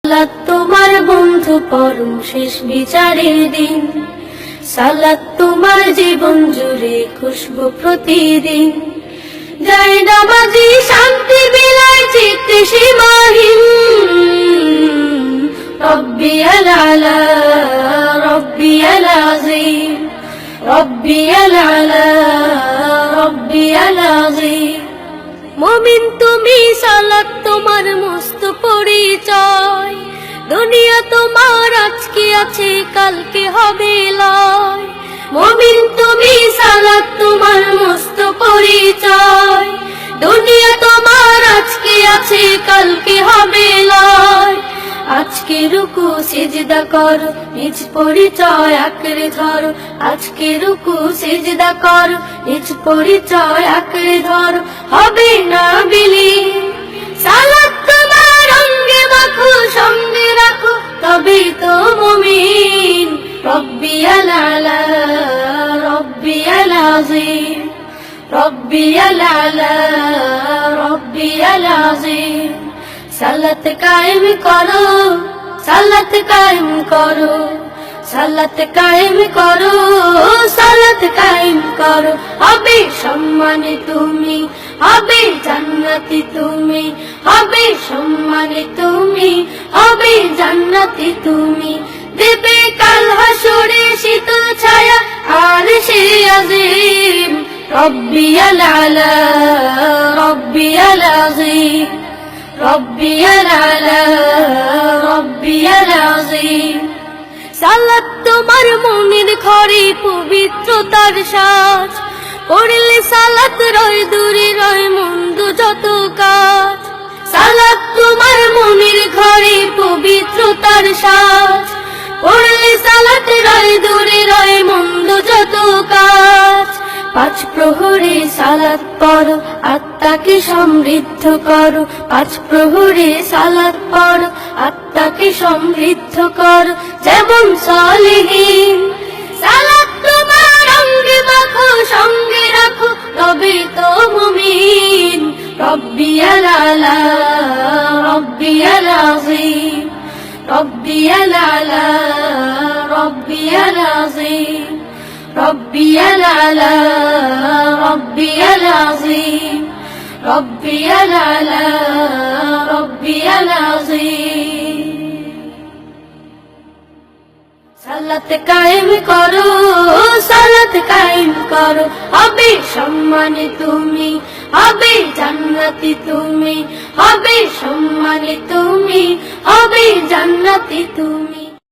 সালাত তোমার বন্ধু পরম শেষ বিচারের দিন, সালাত তোমার জীবন জুড়ে খুশবু প্রতিদিন। যায় নামাজি শান্তি বিলায় চিত্তে সীমাহীন, রব্বিয়াল আলা রব্বিয়াল আযীম, রব্বিয়াল আলা রব্বিয়াল আযীম। মুমিন তুমি, সালাত তোমার মস্ত পরিচয়, দুনিয়া তোমার আজকে আছে কালকে হবে লয়। মুমিন তুমি, সালাত তোমার মস্ত পরিচয়, দুনিয়া তোমার আজকে আছে কালকে হবে লয়। আজকে রুকু সিজদা করো, নিজ পরিচয় আঁকড়ে ধরো। আজকে রুকু সিজদা করো, নিজ পরিচয় আঁকড়ে ধরো, হবে না বিলীন। সালাত তোমার অঙ্গে মাখো, সঙ্গে রাখো, তবেই তো মুমিন। রব্বিয়াল আলা রব্বিয়াল আযীম, রব্বিয়াল আলা রব্বিয়াল আযীম। সালাত কায়েম করো, সালাত কায়েম করো, সালাত কায়েম করো, সালাত কায়েম করো। হবে সম্মানে তুমি, হবে জান্নাতি তুমি, হবে সম্মানে তুমি, হবে জান্নাতি তুমি। দেবে কাল হাসরে শীতল ছায়া আরশে আযীম। রব্বিয়াল আলা রব্বিয়াল আযীম, রব্বিয়াল আলা রব্বিয়াল আযীম। সালাত তোমার মনের ঘরে পবিত্রতার সাজ, পড়লে সালাত রয় দূরে রয় মন্দ যত কাজ। সালাত তোমার মনের ঘরে পবিত্রতার সাজ, পড়লে সালাত রয় দূরে রয় মন্দ যত কাজ। পাঁচ প্রহরে সালাত পড়ো, আত্মাকে সমৃদ্ধ করো। পাঁচ প্রহরে সালাত পড়ো, আত্মাকে সমৃদ্ধ করো, যেমন সালেহীন। সালাত তোমার অঙ্গে মাখো, সঙ্গে রাখো, তবে তো মুমিন। রব্বিয়াল আলা রব্বিয়াল আযীম, রব্বিয়াল আলা রব্বিয়াল আযীম, রব্বিয়াল আলা রব্বিয়াল আযীম, রব্বিয়াল আলা রব্বিয়াল আযীম। সালাত কায়েম করো, সালাত কায়েম করো, হবে সম্মানে তুমি, হবে জান্নাতি তুমি, হবে সম্মানে তুমি, হবে জান্নাতি তুমি।